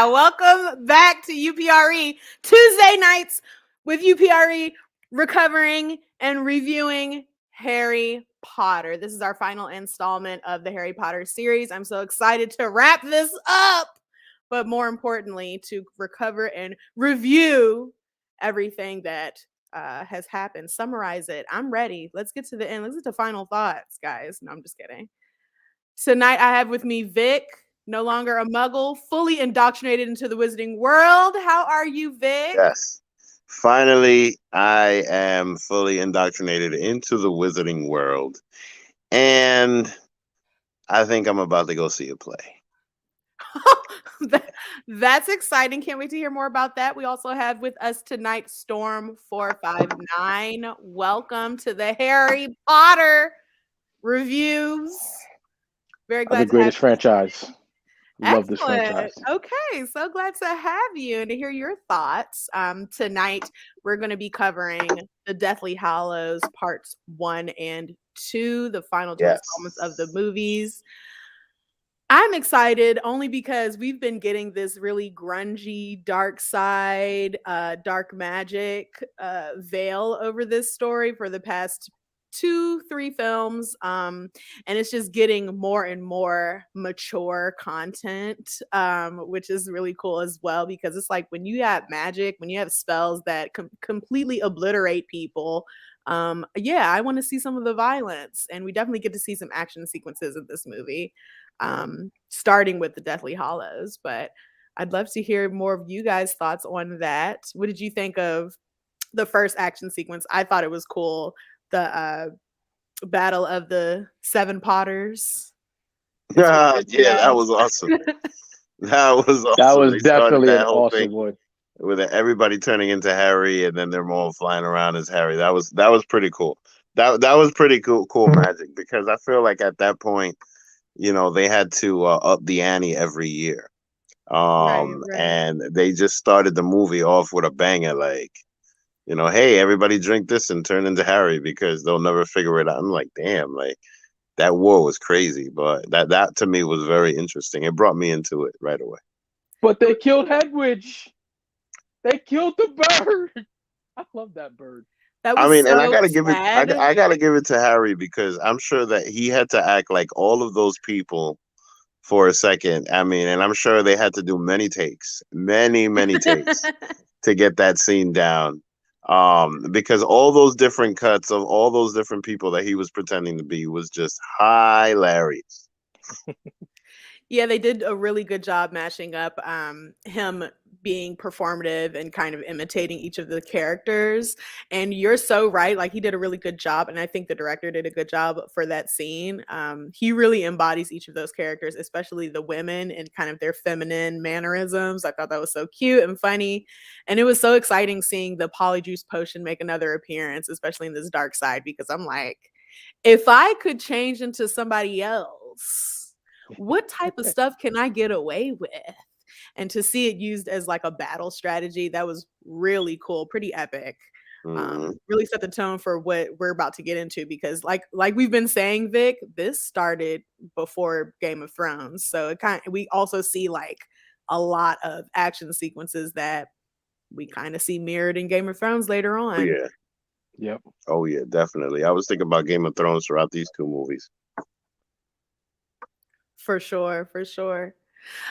Welcome back to UPRE Tuesday nights with UPRE recovering and reviewing Harry Potter. This is our final installment of the Harry Potter series. I'm so excited to wrap this up, but more importantly, to recover and review everything that has happened, summarize it. I'm ready. Let's get to the end. Let's get to final thoughts, guys. No, I'm just kidding. Tonight I have with me Vic, no longer a muggle, fully indoctrinated into the wizarding world. How are you, Vic? Yes. Finally, I am fully indoctrinated into the wizarding world. And I think I'm about to go see a play. That's exciting. Can't wait to hear more about that. We also have with us tonight Storm 459. Welcome to the Harry Potter reviews. Very glad the to greatest have you. franchise. Love this Excellent. franchise. Okay, so glad to have you and to hear your thoughts. Tonight, we're going to be covering the Deathly Hallows parts 1 and 2, the final two installments of the movies. I'm excited only because we've been getting this really grungy, dark side, dark magic veil over this story for the past 2-3 films, and it's just getting more and more mature content, which is really cool as well, because it's like when you have magic, when you have spells that completely obliterate people, yeah, I want to see some of the violence, and we definitely get to see some action sequences in this movie, starting with the Deathly Hallows. But I'd love to hear more of you guys' thoughts on that. What did you think of the first action sequence? I thought it was cool. The battle of the 7 Potters. Yeah, that was awesome. That was awesome. That was they started definitely that an whole awesome thing one. with everybody turning into Harry, and then they're all flying around as Harry. That was pretty cool. That was pretty cool magic, because I feel like at that point, they had to up the ante every year. Right. And they just started the movie off with a banger, like, hey, everybody drink this and turn into Harry, because they'll never figure it out. I'm like, damn, like that war was crazy, but that to me was very interesting. It brought me into it right away. But they killed Hedwig. They killed the bird. I love that bird. That was and I gotta give it, sad. I gotta give it to Harry, because I'm sure that he had to act like all of those people for a second. And I'm sure they had to do many takes to get that scene down. Because all those different cuts of all those different people that he was pretending to be was just hilarious. Yeah, they did a really good job mashing up him being performative and kind of imitating each of the characters. And you're so right. Like, he did a really good job. And I think the director did a good job for that scene. He really embodies each of those characters, especially the women and kind of their feminine mannerisms. I thought that was so cute and funny. And it was so exciting seeing the polyjuice potion make another appearance, especially in this dark side, because I'm like, if I could change into somebody else, what type of stuff can I get away with? And to see it used as like a battle strategy, that was really cool, pretty epic. Really set the tone for what we're about to get into, because like we've been saying, Vic, this started before Game of Thrones, so we also see like a lot of action sequences that we kind of see mirrored in Game of Thrones later on. Yeah. Yep. Oh yeah, definitely. I was thinking about Game of Thrones throughout these 2 movies. For sure.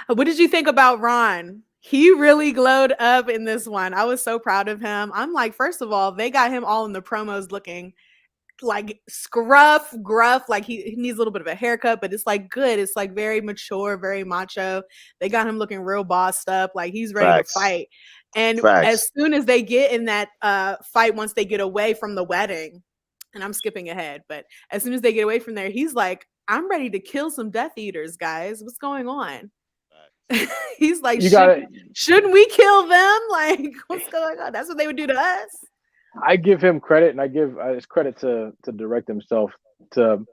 What did you think about Ron? He really glowed up in this one. I was so proud of him. I'm like, first of all, they got him all in the promos looking like gruff, like he needs a little bit of a haircut, but it's like good. It's like very mature, very macho. They got him looking real bossed up, like he's ready to fight. And as soon as they get in that fight, once they get away from the wedding, and I'm skipping ahead, but as soon as they get away from there, he's like, I'm ready to kill some Death Eaters, guys. What's going on? He's like, shouldn't we kill them? Like, what's going on? That's what they would do to us. I give him credit, and I give his credit to direct himself to,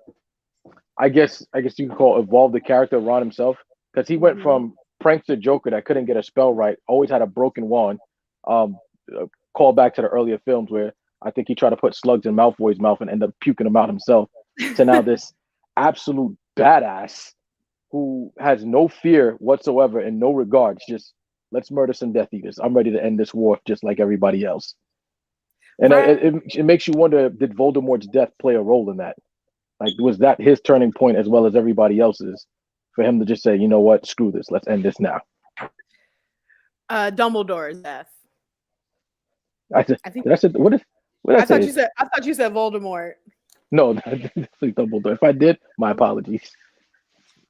I guess you can call it, evolve the character of Ron himself, because he went from prankster Joker that couldn't get a spell right, always had a broken wand. Call back to the earlier films where I think he tried to put slugs in Malfoy's mouth and ended up puking them out himself. To now this absolute badass who has no fear whatsoever and no regards, just let's murder some Death Eaters. I'm ready to end this war just like everybody else. And Right. it makes you wonder, did Voldemort's death play a role in that? Like, was that his turning point as well as everybody else's for him to just say, you know what, screw this, let's end this now? Dumbledore's death. I said, I think. did I say what? What did I say? I thought you said Voldemort. No, definitely Dumbledore. If I did, my apologies.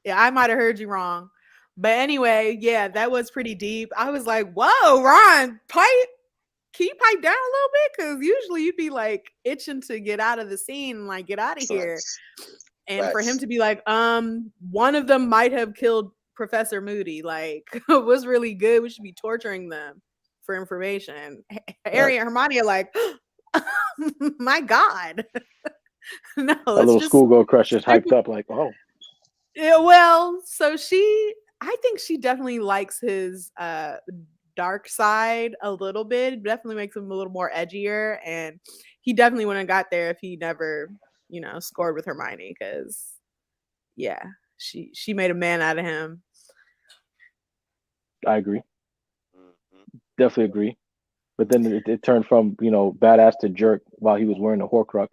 Yeah, I might have heard you wrong. But anyway, yeah, that was pretty deep. I was like, whoa, Ron, can you pipe down a little bit? Because usually you'd be like itching to get out of the scene, like get out of here. And for him to be like, one of them might have killed Professor Moody, like was really good. We should be torturing them for information. Harry and Hermione are like, my God. No, A little schoolgirl crush is hyped up, like, oh. Yeah, well, so I think she definitely likes his dark side a little bit. It definitely makes him a little more edgier, and he definitely wouldn't have got there if he never, scored with Hermione, because yeah, she made a man out of him. I agree. Definitely agree. But then it turned from, badass to jerk while he was wearing the Horcrux.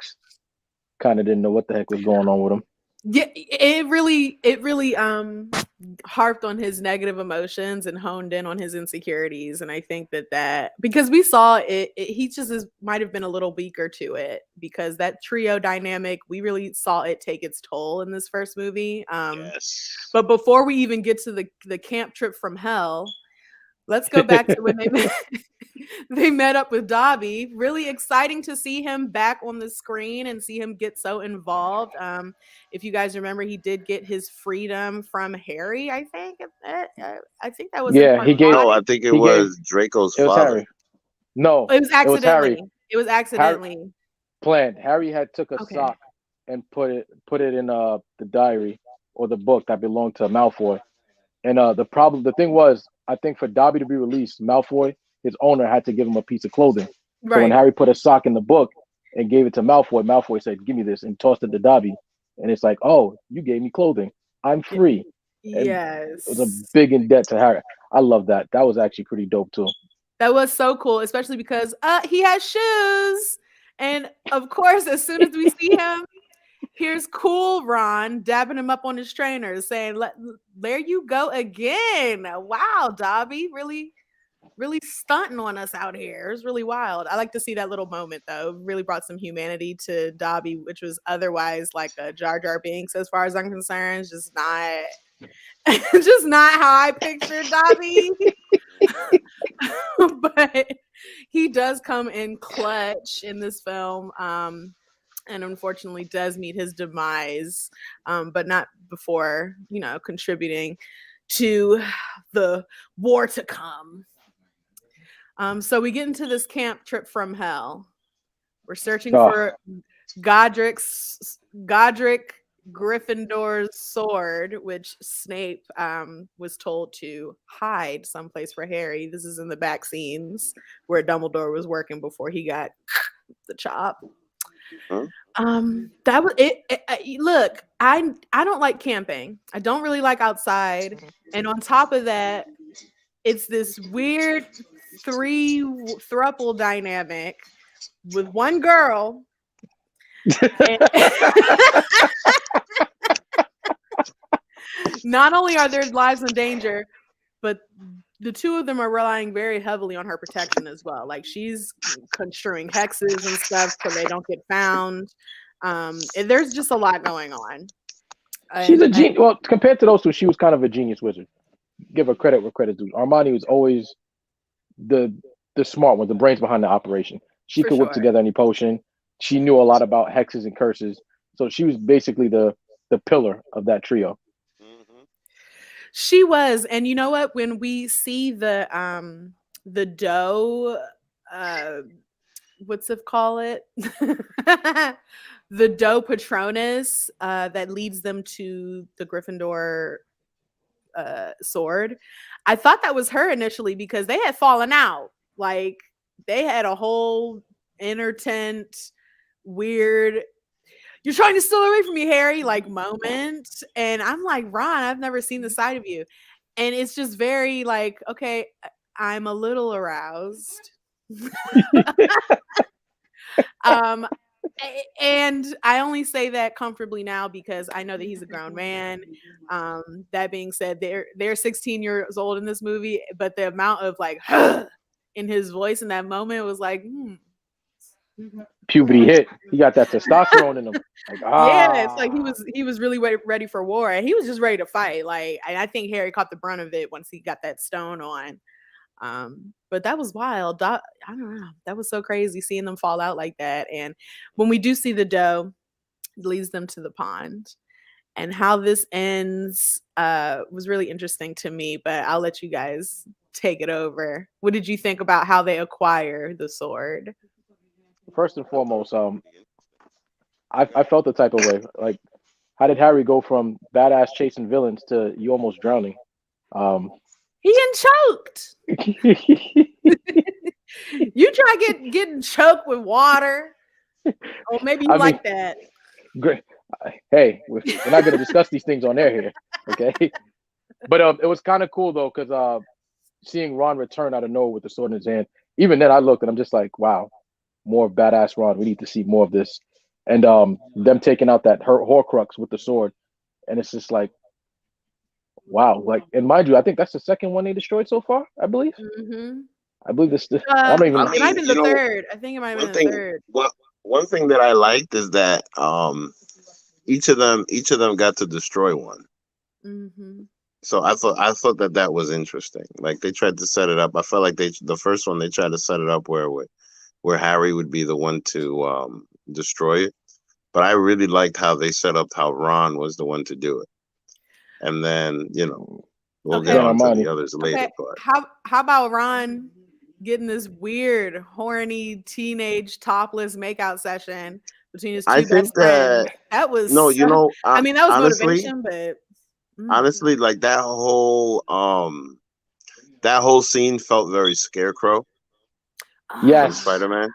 Kind of didn't know what the heck was going on with him. Yeah, it really harped on his negative emotions and honed in on his insecurities. And I think that because we saw he just might have been a little weaker to it, because that trio dynamic, we really saw it take its toll in this first movie. Yes. But before we even get to the camp trip from hell, let's go back to when they met up with Dobby. Really exciting to see him back on the screen and see him get so involved. If you guys remember, he did get his freedom from Harry, I think. I think that was he gave. No, I think it was Draco's father. Harry. No, it was accidentally. It was accidentally planned. Harry had took a sock and put it in the diary or the book that belonged to Malfoy. And the thing was, I think for Dobby to be released, Malfoy, his owner, had to give him a piece of clothing. Right. So when Harry put a sock in the book and gave it to Malfoy, Malfoy said, "Give me this," and tossed it to Dobby. And it's like, "Oh, you gave me clothing. I'm free." Yes. And it was a big in debt to Harry. I love that. That was actually pretty dope too. That was so cool, especially because he has shoes. And of course, as soon as we see him, here's cool Ron dabbing him up on his trainers, saying, "There you go again. Wow, Dobby, really, really stunting on us out here." It was really wild. I like to see that little moment, though. It really brought some humanity to Dobby, which was otherwise like a Jar Jar Binks, as far as I'm concerned. Just not how I pictured Dobby. But he does come in clutch in this film. And unfortunately does meet his demise, but not before, contributing to the war to come. So we get into this camp trip from hell. We're searching for Godric Gryffindor's sword, which Snape was told to hide someplace for Harry. This is in the back scenes where Dumbledore was working before he got the chop. That was it. Look, I don't like camping. I don't really like outside. And on top of that, it's this weird thruple dynamic with one girl. Not only are their lives in danger, but the two of them are relying very heavily on her protection as well. Like, she's construing hexes and stuff so they don't get found. And there's just a lot going on. She's a genius. Well, compared to those two, she was kind of a genius wizard. Give her credit where credit's due. Armani was always the smart one, the brains behind the operation. She could whip together any potion. She knew a lot about hexes and curses. So she was basically the pillar of that trio. She was. And you know what? When we see the dough, what's it call it? The dough Patronus that leads them to the Gryffindor sword. I thought that was her initially because they had fallen out. Like, they had a whole inner tent, weird, "You're trying to steal away from me, Harry," like moment. And I'm like, Ron, I've never seen the side of you. And it's just very like, okay, I'm a little aroused. um, and I only say that comfortably now because I know that he's a grown man. That being said, they're 16 years old in this movie, but the amount of like in his voice in that moment was like, Puberty hit. He got that testosterone in him. Like, yeah, it's like he was really ready for war, and he was just ready to fight. Like, I think Harry caught the brunt of it once he got that stone on. But that was wild. I don't know. That was so crazy seeing them fall out like that. And when we do see the doe, it leads them to the pond. And how this ends was really interesting to me, but I'll let you guys take it over. What did you think about how they acquire the sword? first and foremost, I felt the type of way. Like, how did Harry go from badass chasing villains to you almost drowning? He getting choked. You try getting choked with water. Or maybe you like that. Great. Hey, we're not going to discuss these things on air here, okay? But it was kind of cool though, because seeing Ron return out of nowhere with the sword in his hand. Even then, I looked and I'm just like, wow, more badass Ron. We need to see more of this. And them taking out that Horcrux with the sword, and it's just like, wow. Like, and mind you, I think that's the second one they destroyed so far. I believe. Mm-hmm. I believe this. I don't even. It might have been the third. I think it might have been the third. One thing that I liked is that each of them got to destroy one. Mm-hmm. So I thought that was interesting. Like they tried to set it up. I felt like the first one they tried to set it up where Harry would be the one to destroy it. But I really liked how they set up how Ron was the one to do it. And then we'll get on to the others later. But how about Ron getting this weird, horny, teenage, topless makeout session between his two best friends? That was I mean, that was honestly, motivation, but honestly, like that whole scene felt very Scarecrow. Yes, Spider-Man.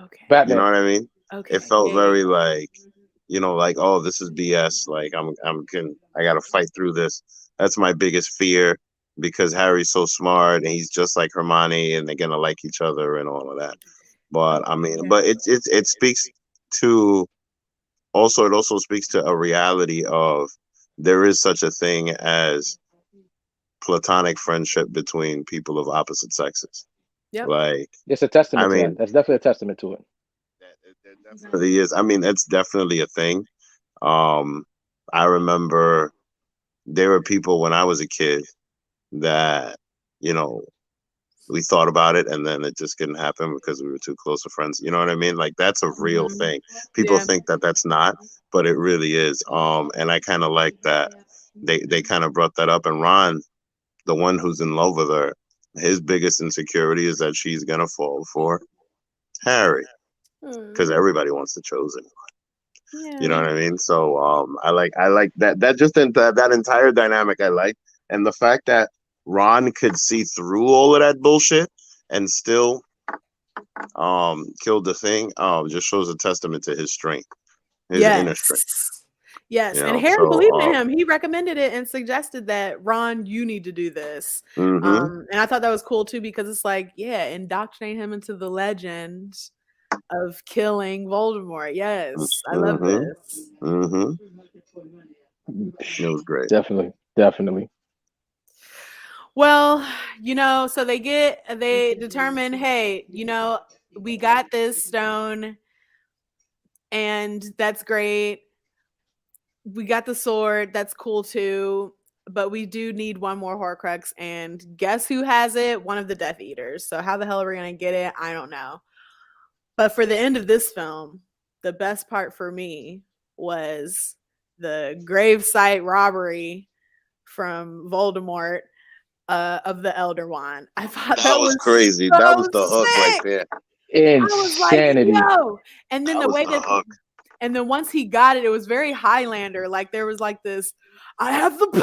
Okay, Batman. You know what I mean? Okay, it felt very like, like, oh, this is BS. Like I gotta fight through this. That's my biggest fear because Harry's so smart and he's just like Hermione and they're gonna like each other and all of that. But I mean, but it speaks to it also speaks to a reality of there is such a thing as platonic friendship between people of opposite sexes. Yep. Like it's a testament to that. That's definitely a testament to it. It definitely is. I mean, it's definitely a thing. I remember there were people when I was a kid that, we thought about it and then it just couldn't happen because we were too close of friends. You know what I mean? Like that's a real thing. People think that that's not, but it really is. And I kind of like that they kind of brought that up. And Ron, the one who's in love with her, his biggest insecurity is that she's gonna fall for Harry because everybody wants the chosen one. Yeah. You know what I mean? So I like that just that entire dynamic I like, and the fact that Ron could see through all of that bullshit and still killed the thing just shows a testament to his strength, his inner strength. Yes, and Harry believed in him. He recommended it and suggested that, Ron, you need to do this. And I thought that was cool too because it's like, indoctrinate him into the legend of killing Voldemort. Yes, I love this. It was great. Definitely. Well, so they determine, hey, we got this stone and that's great. We got the sword. That's cool too. But we do need one more Horcrux. And guess who has it? One of the Death Eaters. So how the hell are we going to get it? I don't know. But for the end of this film, the best part for me was the gravesite robbery from Voldemort of the Elder Wand. I thought that was crazy. So that was the hook right there. Insanity. Like, yo. And then the way that and then once he got it, it was very Highlander. Like there was like this, I have the power.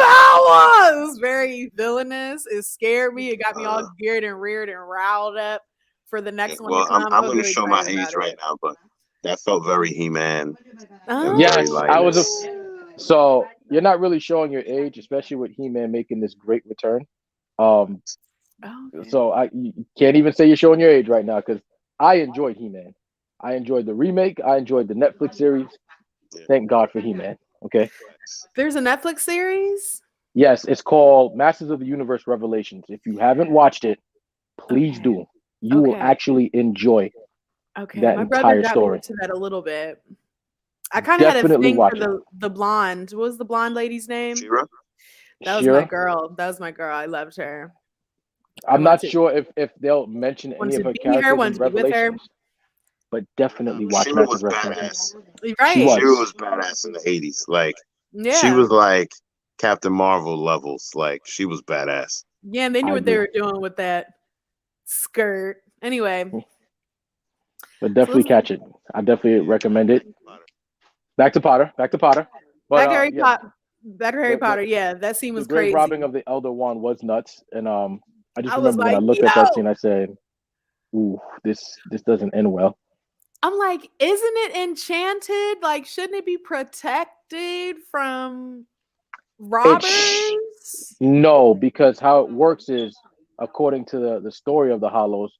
It was very villainous. It scared me. It got me all geared and reared and riled up for the next one to come. I'm going to show my age right now, but that felt very He-Man. Yes, I was. So you're not really showing your age, especially with He-Man making this great return. Okay. So you can't even say you're showing your age right now because I enjoyed He-Man. I enjoyed the remake. I enjoyed the Netflix series. Thank God for He-Man. Okay. There's a Netflix series? Yes, it's called Masters of the Universe Revelations. If you haven't watched it, please Okay. do. You will Okay. actually enjoy Okay. that My brother entire got me story. into that a little bit. I kind of had a Definitely thing watch for it. the blonde. What was the blonde lady's name? Shira? That was my Shira. girl. That was my girl. I loved her. I I'm wanted not to sure if they'll mention any wanted of to her be her, characters in wanted to be with her. Revelations, but definitely watch Shira Masters was of Revelations. badass. She Right. Shira was. was badass in the 80s. Like, she Yeah. was like Captain Marvel levels. Like, she was badass. Yeah, and they knew I what they agree. were doing with that skirt. Anyway, But so definitely let's catch it. I definitely recommend it. Back to Potter. Back to Potter. back But to Harry yeah, Potter. Back to Harry the Potter. Yeah, that scene the was grave robbing crazy. of the Elder Wand was nuts, and I just I was remember when I like, looked at that yo, scene, I said, "Ooh, this doesn't end well." I'm like, isn't it enchanted? Like, shouldn't it be protected from It's robbers? no, because how it works is, according to the story of the Hollows,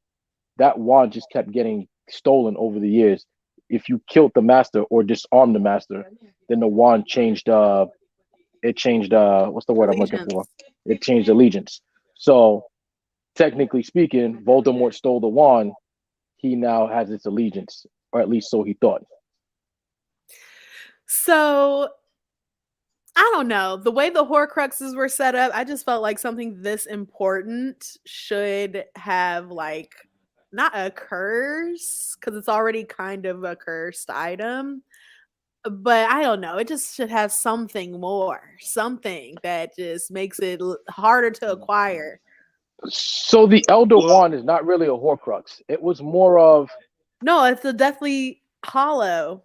that wand just kept getting stolen over the years. If you killed the master or disarmed the master, then the wand changed. It changed. What's the word I'm looking for? Allegiance. It changed allegiance. So technically speaking, Voldemort stole the wand. He now has its allegiance, or at least so he thought. So I don't know. The way the Horcruxes were set up, I just felt like something this important should have like not a curse because it's already kind of a cursed item, but I don't know. It just should have something more, something that just makes it harder to acquire. So the Elder Well, Wand is not really a Horcrux. It was more of No, it's a deathly hollow.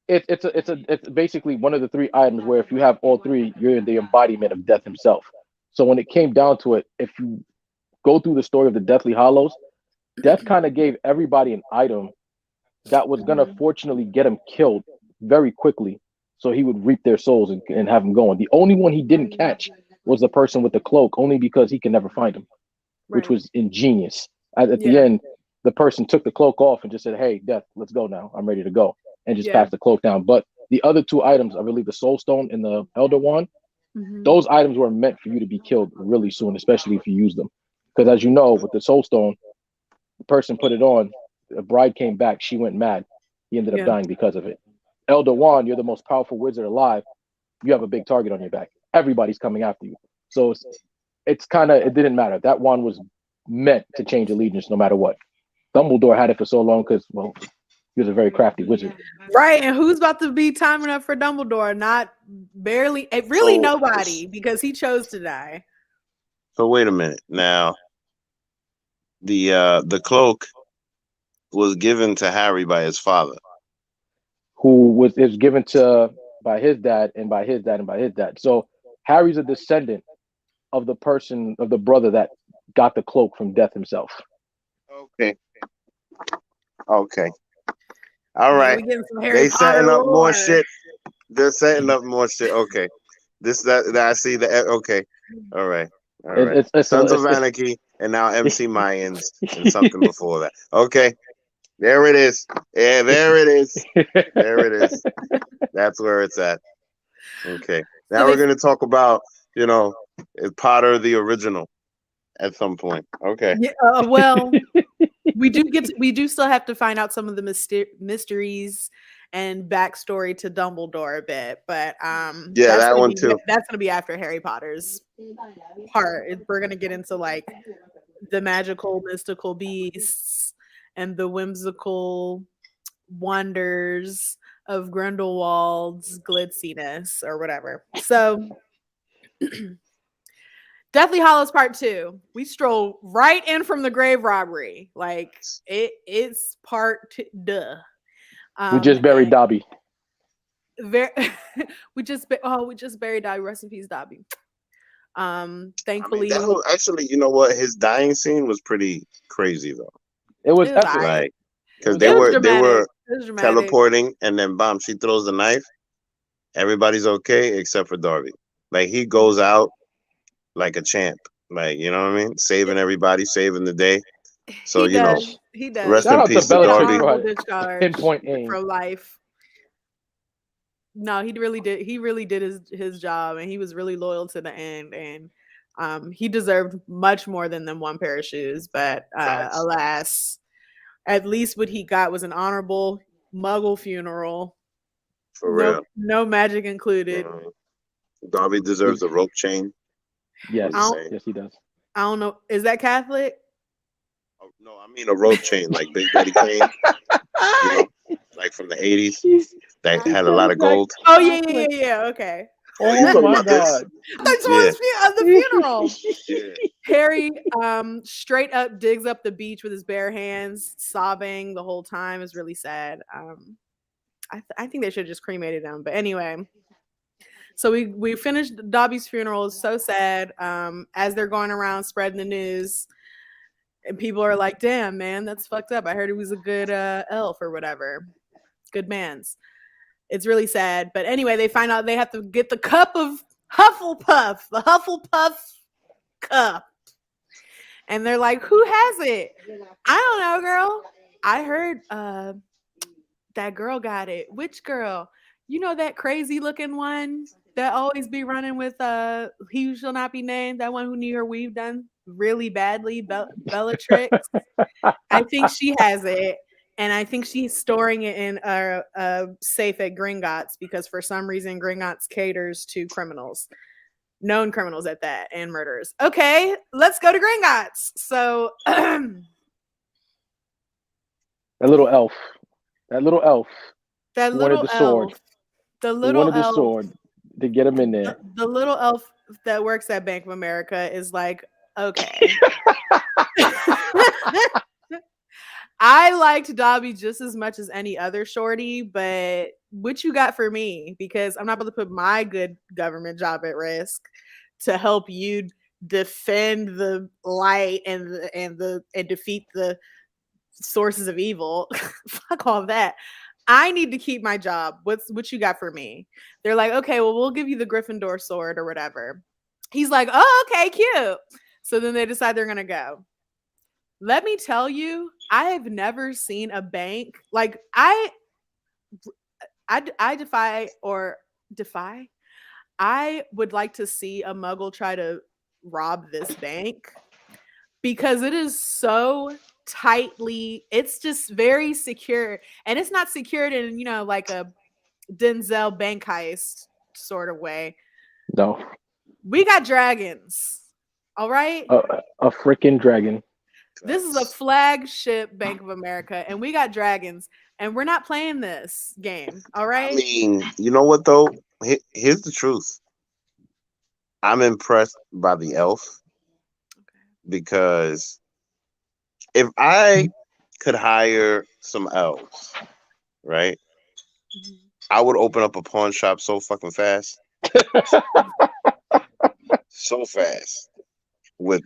it's basically one of the three items where if you have all three, you're the embodiment of death himself. So when it came down to it, if you go through the story of the Deathly Hollows, Death kind of gave everybody an item that was gonna Mhm. fortunately get him killed very quickly, so he would reap their souls and have them going. The only one he didn't catch was the person with the cloak, only because he could never find him, which Right. was ingenious. At the Yeah. end, the person took the cloak off and just said, "Hey, Death, let's go now. I'm ready to go," and just Yeah. passed the cloak down. But the other two items, I believe, the Soul Stone and the Elder Wand, Mhm. those items were meant for you to be killed really soon, especially if you use them. Because as you know, with the Soul Stone, the person put it on, the bride came back, she went mad. He ended up Yeah. dying because of it. Elder Wand, you're the most powerful wizard alive. You have a big target on your back. Everybody's coming after you. So it's kind of, it didn't matter. That wand was meant to change allegiance no matter what. Dumbledore had it for so long because, well, he was a very crafty wizard. Right. And who's about to be timing up for Dumbledore? Not barely, really so nobody because he chose to die. so wait a minute. Now, the cloak was given to Harry by his father. Who was is given to by his dad and by his dad and by his dad. So Harry's a descendant of the person of the brother that got the cloak from Death himself. Okay. Okay. All Man, right. we getting some Harry They Potter setting up more lore. shit. They're setting up more shit. Okay. This that I see the okay. All right. All right. Sons of Anarchy and now MC Mayans and something before that. Okay. There it is. Yeah, there it is. There it is. That's where it's at. Okay. So Now we're gonna talk about, is Potter the original at some point. Okay. yeah, well, we do still have to find out some of the mysteries and backstory to Dumbledore a bit, but Yeah, that one too. that's gonna be after Harry Potter's part. We're gonna get into like the magical, mystical beasts and the whimsical wonders of Grindelwald's glitziness or whatever. So Deathly Hollows Part 2. We stroll right in from the grave robbery. Like it's part two, duh. We just buried Dobby. Very, we just buried Dobby. Rest in peace, Dobby. Thankfully, that was actually, you know what? His dying scene was pretty crazy though. It was epic. Right. Like, because It was they were dramatic. teleporting, and then bomb, she throws the knife. Everybody's okay except for Darby. Like, he goes out like a champ. Like, you know what I mean? Saving everybody, saving the day. So, He you know, does. He does. rest Shout in out to peace to Took an Belichick Darby. for honorable her discharge pinpoint aim. from life. No, he really did. He really did his job, and he was really loyal to the end. And he deserved much more than them one pair of shoes. But alas, at least what he got was an honorable Muggle funeral. For real. No magic included. Darby deserves a rope chain. Yes, yes, he does. I don't know. Is that Catholic? Oh, no, I mean a rope chain, like Big Daddy Kane. You know, like from the 80s. That had a lot of gold. Oh yeah. Okay. Oh my God. That's the funeral. Yeah. Harry straight up digs up the beach with his bare hands, sobbing the whole time. Is really sad. I think they should have just cremated him. But anyway, so we finished Dobby's funeral. It's so sad. As they're going around spreading the news, and people are like, "Damn, man, that's fucked up. I heard he was a good elf or whatever, good man's." It's really sad. But anyway, they find out they have to get the cup of Hufflepuff, the Hufflepuff cup. And they're like, who has it? I don't know, girl. I heard that girl got it. Which girl? You know that crazy looking one that always be running with He Who Shall Not Be Named, that one who knew her weave done really badly, Bellatrix. I think she has it. And I think she's storing it in a safe at Gringotts because for some reason Gringotts caters to criminals. Known criminals at that and murderers. Okay, let's go to Gringotts. So that little elf wanted the sword. The little wanted the elf, sword to get him in there. The little elf that works at Bank of America is like, okay. I liked Dobby just as much as any other shorty, but what you got for me? Because I'm not about to put my good government job at risk to help you defend the light and defeat the sources of evil. Fuck all that. I need to keep my job. What you got for me? They're like, okay, well, we'll give you the Gryffindor sword or whatever. He's like, oh, okay, cute. So then they decide they're gonna go. Let me tell you, I have never seen a bank like I defy. I would like to see a Muggle try to rob this bank because it is so tightly. It's just very secure, and it's not secured in like a Denzel bank heist sort of way. No, we got dragons. All right, a freaking dragon. This is a flagship Bank of America, and we got dragons, and we're not playing this game. All right. I mean, you know what though? Here's the truth. I'm impressed by the elf because if I could hire some elves, right? I would open up a pawn shop so fucking fast. So fast. With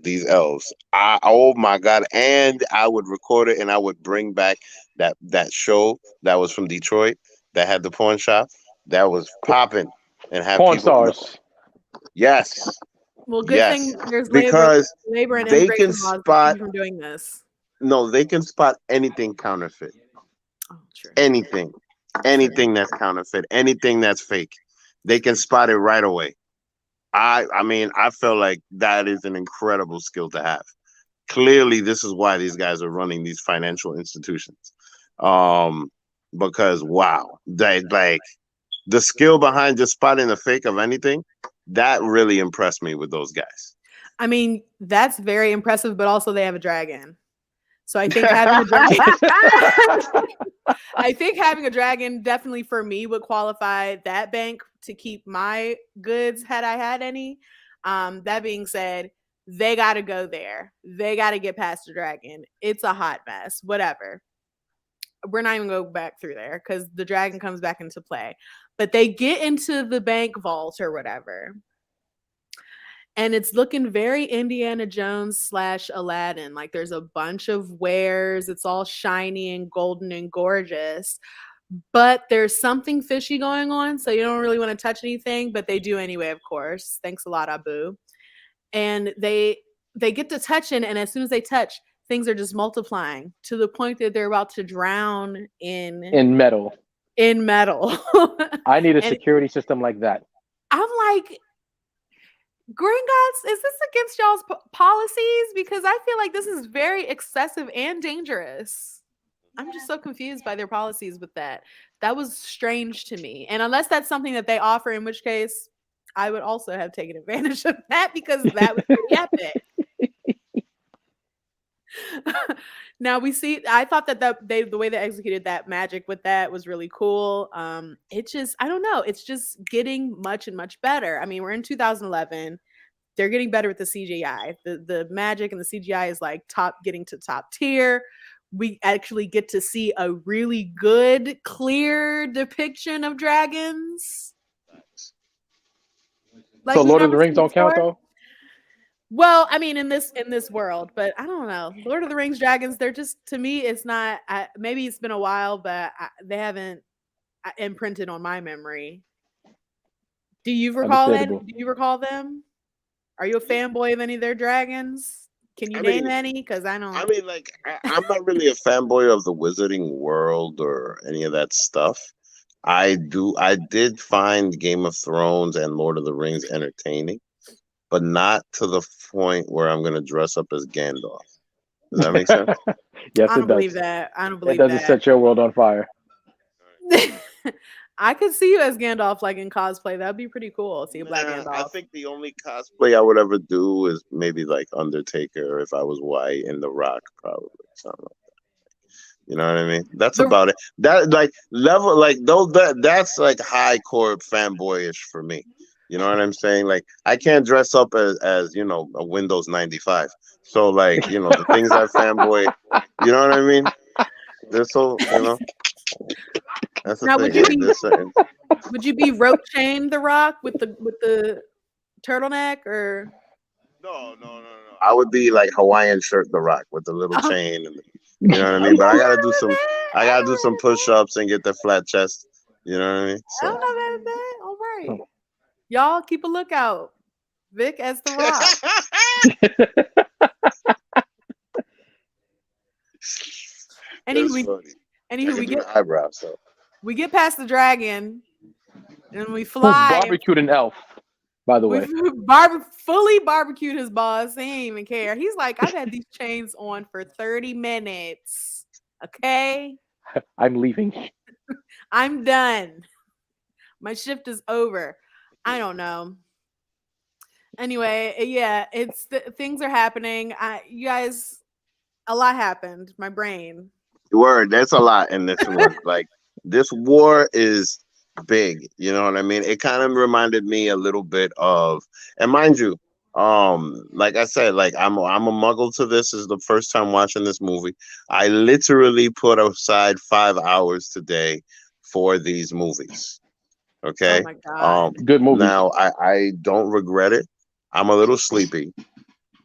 these elves. Oh my God. And I would record it and I would bring back that show that was from Detroit that had the pawn shop that was popping and have Pawn people Stars. Yes. Well, good thing there's because labor and they can spot from doing this. No, they can spot anything counterfeit. Oh, true. Anything that's counterfeit, anything that's fake. They can spot it right away. I mean, I feel like that is an incredible skill to have. Clearly, this is why these guys are running these financial institutions. Because wow, like the skill behind just spotting the fake of anything, that really impressed me with those guys. I mean, that's very impressive, but also they have a dragon. So I think having a dragon, having a dragon definitely for me would qualify that bank to keep my goods had I had any. That being said, they got to go there. They got to get past the dragon. It's a hot mess. Whatever. We're not even going to go back through there because the dragon comes back into play. But they get into the bank vault or whatever. And it's looking very Indiana Jones / Aladdin. Like there's a bunch of wares. It's all shiny and golden and gorgeous. But there's something fishy going on. So you don't really want to touch anything. But they do anyway, of course. Thanks a lot, Abu. and they get to touching, and as soon as they touch, things are just multiplying to the point that they're about to drown In metal. in metal. I need a And security system like that. I'm like, Gringotts, is this against y'all's policies? Because I feel like this is very excessive and dangerous. I'm just so confused by their policies with that. That was strange to me. And unless that's something that they offer, in which case I would also have taken advantage of that because that was pretty epic. Now we see, I thought that the way they executed that magic with that was really cool. It just, I don't know, it's just getting much and much better. I mean, we're in 2011. They're getting better with the CGI. The magic and the CGI is like getting to top tier. We actually get to see a really good, clear depiction of dragons. Like, so Lord of the Rings don't count though? Well, I mean, in this world, but I don't know. Lord of the Rings dragons, they're just, to me, it's not, maybe it's been a while, but they haven't imprinted on my memory. Do you recall that? Do you recall them? Are you a fanboy of any of their dragons? Can you name any? Because I don't. I mean, like, I'm not really a fanboy of the Wizarding World or any of that stuff. I did find Game of Thrones and Lord of the Rings entertaining, but not to the point where I'm going to dress up as Gandalf. Does that make sense? Yes, I don't believe that. I don't believe that. It doesn't set your world on fire. I could see you as Gandalf, like in cosplay. That'd be pretty cool. See a black Gandalf. I think the only cosplay I would ever do is maybe like Undertaker if I was white, and The Rock, probably something like that. You know what I mean? That's about it. That like level, like though that's like high core fanboyish for me. You know what I'm saying? Like, I can't dress up as you know, a Windows 95. So like, you know, the things I fanboy, you know what I mean? They're so, you know. That's the now, thing. Would you be rope chain The Rock with the turtleneck, or? No. I would be like Hawaiian shirt The Rock with the little chain, and you know what I mean. But I gotta do some push-ups and get the flat chest. You know what I mean? So. I don't know that. All right, y'all keep a lookout. Vic as The Rock. Anywho, we get eyebrows. So we get past the dragon, and we fly. Who's barbecued an elf, by the way. Fully barbecued his boss. He ain't even care. He's like, I've had these chains on for 30 minutes. Okay, I'm leaving. I'm done. My shift is over. I don't know. Anyway, yeah, things are happening. You guys, a lot happened. My brain. Word, that's a lot in this one. Like, this war is big. You know what I mean? It kind of reminded me a little bit of, and mind you, like I said, like I'm a muggle to this. This is the first time watching this movie. I literally put aside 5 hours today for these movies. Okay. Oh my God. Good movie. Now I don't regret it. I'm a little sleepy,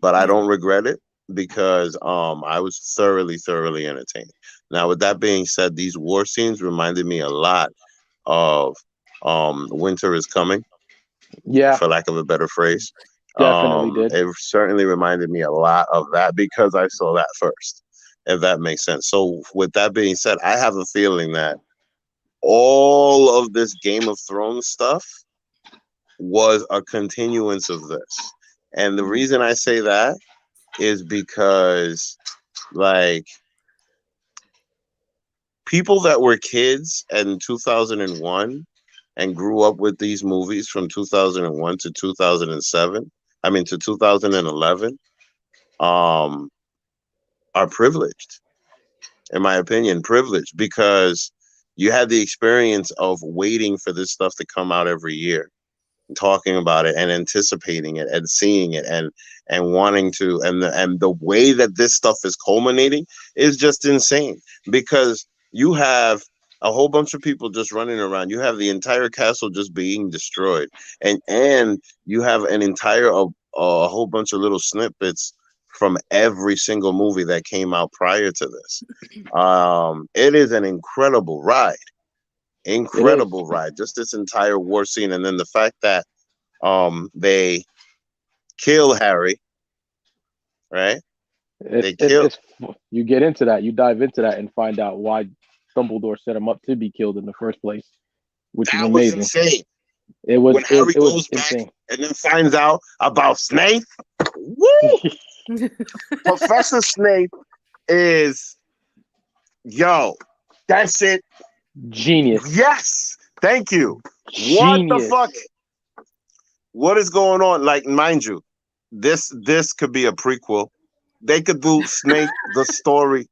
but I don't regret it because I was thoroughly entertained. Now, with that being said, these war scenes reminded me a lot of Winter is Coming. Yeah. For lack of a better phrase. Definitely did. It certainly reminded me a lot of that because I saw that first, if that makes sense. So with that being said, I have a feeling that all of this Game of Thrones stuff was a continuance of this. And the reason I say that is because, like, people that were kids in 2001 and grew up with these movies from 2001 to 2007, I mean to 2011, are privileged, in my opinion, privileged, because you had the experience of waiting for this stuff to come out every year, talking about it and anticipating it and seeing it and wanting to, and the way that this stuff is culminating is just insane, because you have a whole bunch of people just running around. You have the entire castle just being destroyed, and you have an entire a whole bunch of little snippets from every single movie that came out prior to this. It is an incredible ride. Just this entire war scene, and then the fact that they kill Harry, right? You get into that, you dive into that, and find out why Dumbledore set him up to be killed in the first place, which is amazing. Was insane. It was when Harry it was goes back insane. and then finds out about Snape. Woo! Professor Snape is that's it. Genius. Yes. Thank you. Genius. What the fuck? What is going on? Like, mind you, this could be a prequel. They could do Snape the story.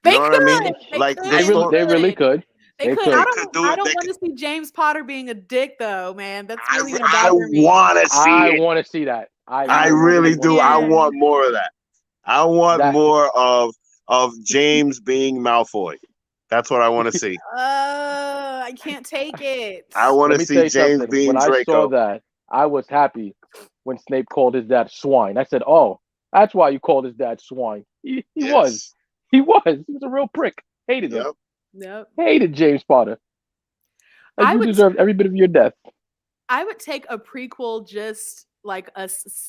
They know could. What I mean? They really could. They could. I don't want to see James Potter being a dick, though, man. That's really gonna bother me. I want to see that. I really do. I want more of that. I want more of James being Malfoy. That's what I want to see. I can't take it. I want to see James being when Draco. I saw that, I was happy when Snape called his dad swine. I said, "Oh, that's why you called his dad swine." He was. He was a real prick. Hated him. Yep. Hated James Potter. You deserved every bit of your death. I would take a prequel, just like a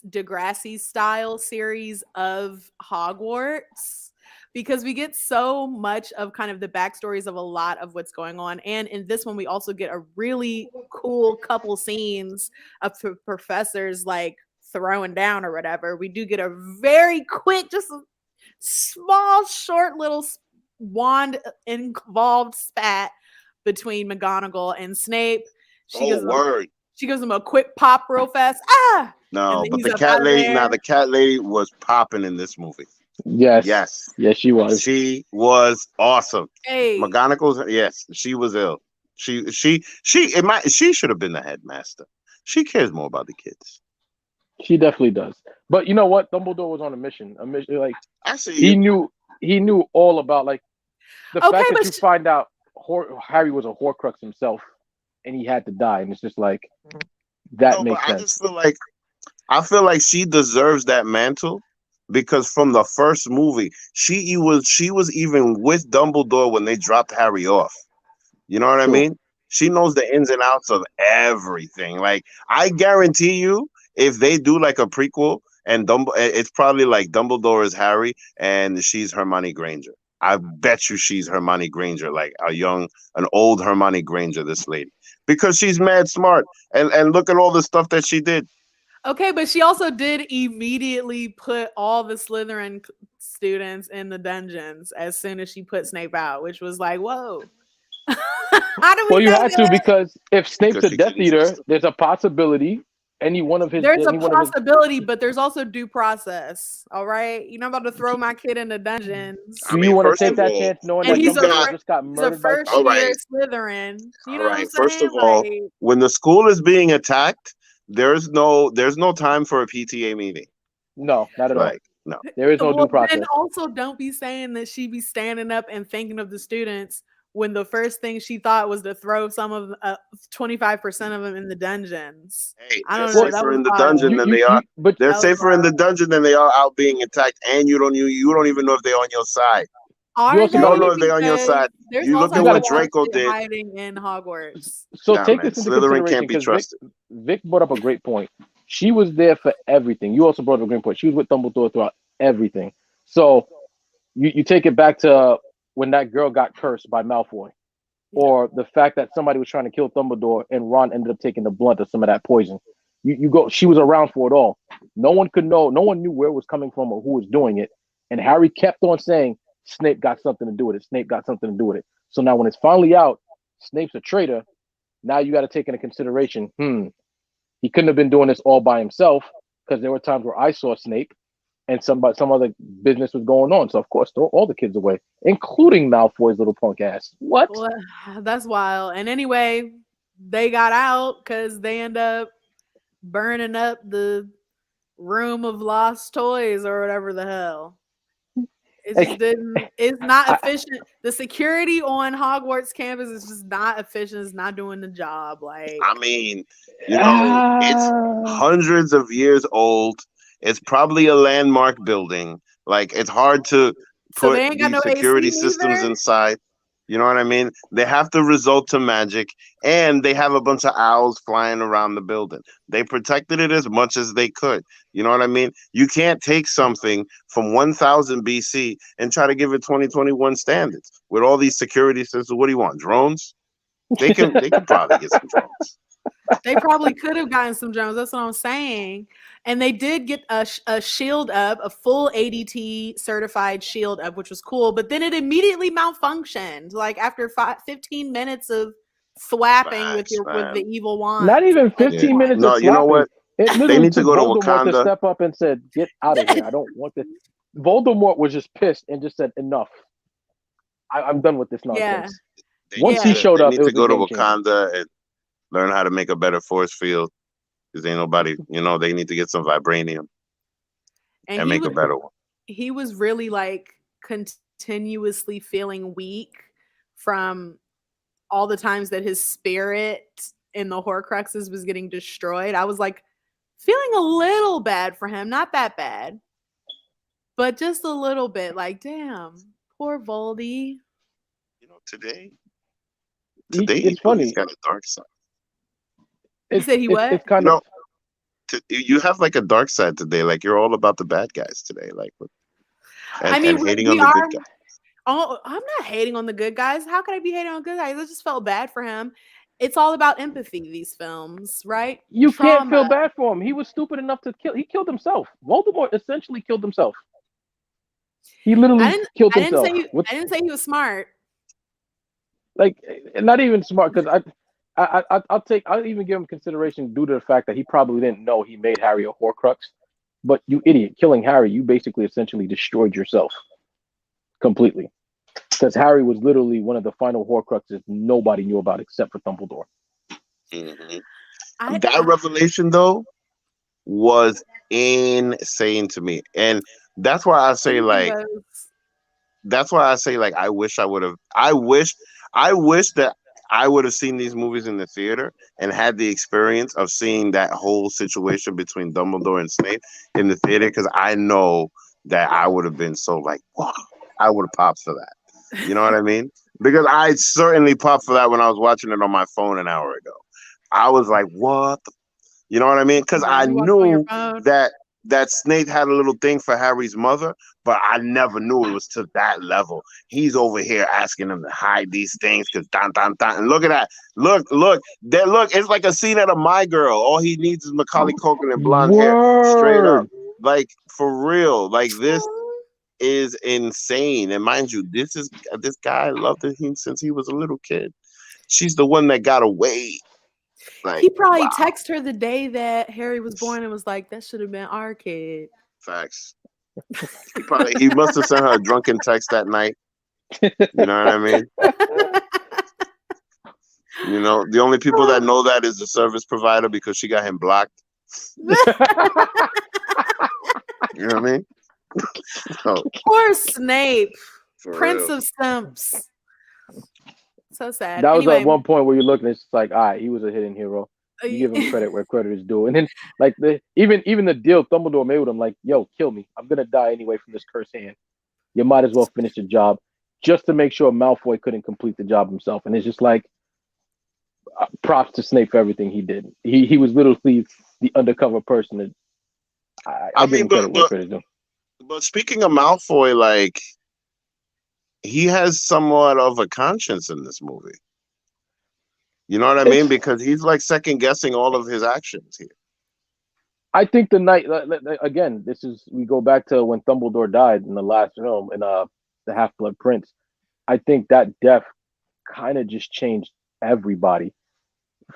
Degrassi style series of Hogwarts, because we get so much of kind of the backstories of a lot of what's going on. And in this one, we also get a really cool couple scenes of professors like throwing down or whatever. We do get a very quick, just a small, short little wand involved spat between McGonagall and Snape. She gives him a quick pop real fast. No, but the cat lady. Now the cat lady was popping in this movie. Yes, she was. She was awesome. Hey. McGonagall's. Yes, she was ill. She should have been the headmaster. She cares more about the kids. She definitely does. But you know what? Dumbledore was on a mission. Like he knew all about like the fact that you find out Harry was a Horcrux himself, and he had to die, and it's just like that makes sense. I just feel like she deserves that mantle because from the first movie, she was even with Dumbledore when they dropped Harry off. You know what I mean? She knows the ins and outs of everything. Like, I guarantee you, if they do like a prequel and it's probably like Dumbledore is Harry and she's Hermione Granger. I bet you she's Hermione Granger, like an old Hermione Granger, this lady, because she's mad smart and look at all the stuff that she did. Okay, but she also did immediately put all the Slytherin students in the dungeons as soon as she put Snape out, which was like, whoa. How do we Well, you had to, because if Snape's a Death Eater, there's a possibility any one of his. There's a possibility, but there's also due process. All right, you're not about to throw my kid in the dungeons. Do you want to take that chance, knowing that Dumbledore just got murdered? He's a first-year Slytherin. You know what I'm saying? First of all, when the school is being attacked, there's no time for a PTA meeting. No, not at all. No, there is no due process. And also, don't be saying that she be standing up and thinking of the students when the first thing she thought was to throw some of 25% of them in the dungeons. Hey, I don't know. Safer in the dungeon than they are. But they're safer in the dungeon than they are out being attacked, and you don't even know if they're on your side. You don't know if they're on your side. You look at what Draco did. Hiding in Hogwarts. So take this into Slytherin can't be trusted. Vic brought up a great point. She was there for everything. You also brought up a great point. She was with Dumbledore throughout everything. So you take it back to when that girl got cursed by Malfoy, or the fact that somebody was trying to kill Dumbledore and Ron ended up taking the blunt of some of that poison. She was around for it all. No one could know. No one knew where it was coming from or who was doing it. And Harry kept on saying, Snape got something to do with it. Snape got something to do with it. So now when it's finally out, Snape's a traitor. Now you got to take into consideration, he couldn't have been doing this all by himself, because there were times where I saw Snape and some other business was going on. So of course, throw all the kids away, including Malfoy's little punk ass. What? Well, that's wild. And anyway, they got out because they end up burning up the room of lost toys or whatever the hell. It just didn't. It's not efficient. The security on Hogwarts campus is just not efficient. It's not doing the job. Like, I mean, it's hundreds of years old. It's probably a landmark building. Like, it's hard to put these security systems inside. You know what I mean? They have to resort to magic, and they have a bunch of owls flying around the building. They protected it as much as they could. You know what I mean? You can't take something from 1000 BC and try to give it 2021 standards with all these security systems. What do you want? Drones? They can probably get some drones. They probably could have gotten some drones. That's what I'm saying. And they did get a shield up, a full ADT certified shield up, which was cool. But then it immediately malfunctioned. Like after 15 minutes of thwapping with the evil wand. Not even 15 minutes of you know what? It literally they need to took go to Voldemort Wakanda. to step up and said, "Get out of here! I don't want this." Voldemort was just pissed and just said, "Enough! I'm done with this nonsense." Yeah. Once he showed up, they need to go to Wakanda and learn how to make a better force field. Because ain't nobody, they need to get some vibranium and make a better one. He was really like continuously feeling weak from all the times that his spirit in the Horcruxes was getting destroyed. I was like feeling a little bad for him. Not that bad, but just a little bit. Like, damn, poor Voldy. Today it's funny. He's got a dark side. You said he what? It's kind of. You have like a dark side today. Like you're all about the bad guys today. Like, and hating on the good guys. Oh, I'm not hating on the good guys. How could I be hating on good guys? I just felt bad for him. It's all about empathy, these films, right? You can't feel bad for him. He was stupid enough to kill. He killed himself. Voldemort essentially killed himself. He literally killed himself. I didn't say he was smart. Like, not even smart, because I'll even give him consideration due to the fact that he probably didn't know he made Harry a Horcrux. But you idiot, killing Harry, you basically essentially destroyed yourself completely. Because Harry was literally one of the final Horcruxes nobody knew about except for Dumbledore. Mm-hmm. That revelation, though, was insane to me. And that's why I say, like, I wish I would have. I wish that I would have seen these movies in the theater and had the experience of seeing that whole situation between Dumbledore and Snape in the theater, because I know that I would have been so like, wow, I would have popped for that. You know what I mean? Because I certainly popped for that when I was watching it on my phone an hour ago. I was like, what? You know what I mean? Because I knew that Snape had a little thing for Harry's mother, but I never knew it was to that level. He's over here asking him to hide these things because and look at that. Look, it's like a scene out of My Girl. All he needs is Macaulay Culkin and blonde hair. Straight up. Like, for real. Like, this is insane. And mind you, this guy loved him since he was a little kid. She's the one that got away. Like, he probably texted her the day that Harry was born and was like, that should have been our kid. Facts. He must have sent her a drunken text that night. You know what I mean? The only people that know that is the service provider, because she got him blocked. You know what I mean? Poor Snape. Prince real. of Stumps. So sad. That was at one point where you're looking, it's like, all right, he was a hidden hero. You give him credit where credit is due. And then, like, even the deal Dumbledore made with him, like, yo, kill me. I'm going to die anyway from this cursed hand. You might as well finish the job, just to make sure Malfoy couldn't complete the job himself. And it's just like, props to Snape for everything he did. He was literally the undercover person that I give him credit where credit is due. But speaking of Malfoy, like, he has somewhat of a conscience in this movie. You know what I mean? Because he's like second guessing all of his actions here. I think the night, again, we go back to when Dumbledore died in the last film in the Half-Blood Prince. I think that death kind of just changed everybody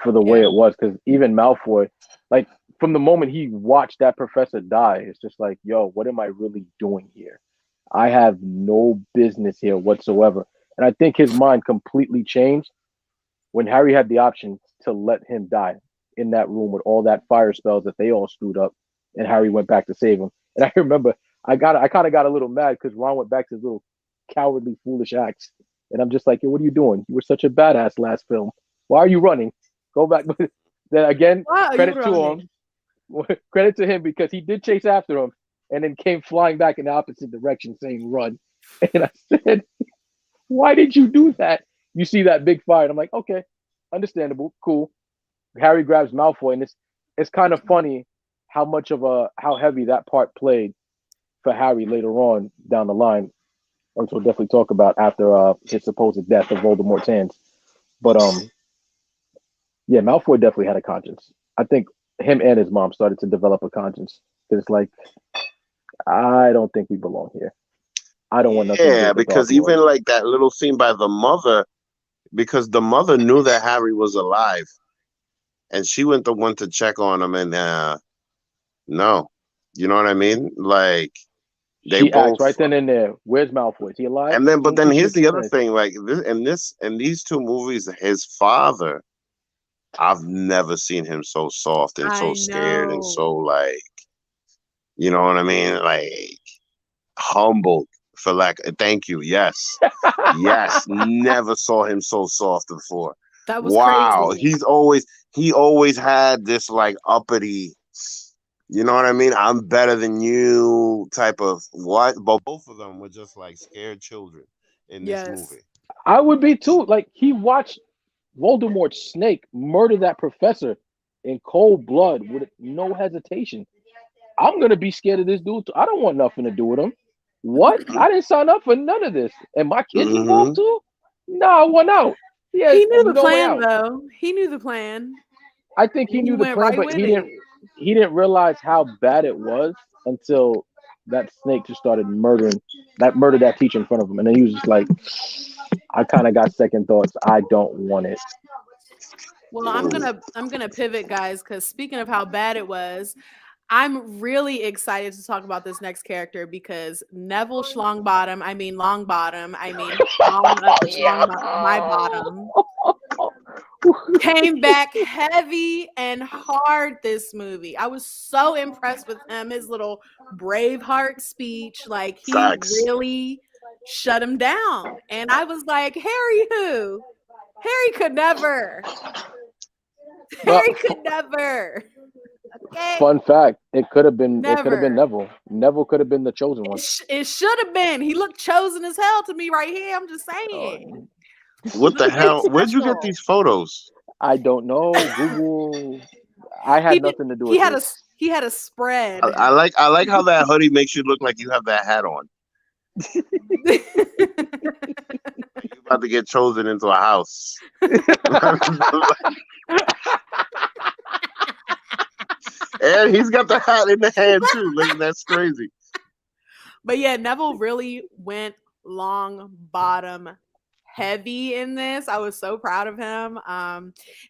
for the way it was. Because even Malfoy, like, from the moment he watched that professor die, it's just like, yo, what am I really doing here? I have no business here whatsoever. And I think his mind completely changed when Harry had the option to let him die in that room with all that fire spells that they all screwed up, and Harry went back to save him. And I remember I kind of got a little mad because Ron went back to his little cowardly, foolish acts. And I'm just like, yo, what are you doing? You were such a badass last film. Why are you running? Go back. Then again, credit to him. Credit to him, because he did chase after him and then came flying back in the opposite direction saying run. And I said, Why did you do that? You see that big fight. I'm like, okay, understandable, cool. Harry grabs Malfoy, and it's kind of funny how heavy that part played for Harry later on down the line, which we'll definitely talk about after his supposed death of Voldemort's hands. But yeah, Malfoy definitely had a conscience. I think him and his mom started to develop a conscience. It's like, I don't think we belong here. I don't want nothing to do Yeah, with the Dark because Lord. even like that little scene by the mother, because the mother knew that Harry was alive, and she went the one to check on him, and no, you know what I mean? Like they She asked both, right then and there, "Where's Malfoy? Is he alive?" and then but Soon then she here's shakes the his other hand. thing, like in these two movies, his father, I've never seen him so soft and so I scared and know. so like, you know what I mean? Like humbled for lack. Thank you. Yes, yes. Never saw him so soft before. That was Wow, crazy. he always had this like uppity. You know what I mean? I'm better than you type of what? But both of them were just like scared children in this Yes. movie. I would be too. Like he watched Voldemort's snake murder that professor in cold blood with no hesitation. I'm gonna be scared of this dude too. I don't want nothing to do with him. What? I didn't sign up for none of this. And my kids involved Mm-hmm. too? No, I want out. He has He knew the no way plan out. though. He knew the plan. I think he And he knew the went plan, right but with it. he didn't realize how bad it was until that snake just started murdered that teacher in front of him. And then he was just like, I kind of got second thoughts. I don't want it. Well, I'm gonna pivot, guys, because speaking of how bad it was, I'm really excited to talk about this next character because Neville Schlongbottom, I mean Longbottom, I mean Long up Yeah. my bottom, came back heavy and hard this movie. I was so impressed with him, his little Braveheart speech. Like he Facts. really shut him down. And I was like, Harry who? Harry could never. Well, Harry could never. Okay. fun fact, it could have been Never. Neville. Neville could have been the chosen one. It should have been. He looked chosen as hell to me right here. I'm just Uh, saying. He What the looked very hell? Where'd you get special. these photos? I don't know. Google. I He had did. nothing to do He with had this. a spread. I like how that hoodie makes you look like you have that hat on. You're about to get chosen into a house. And he's got the hat in the hand too. Like that's crazy. But yeah, Neville really went long bottom heavy in this. I was so proud of him.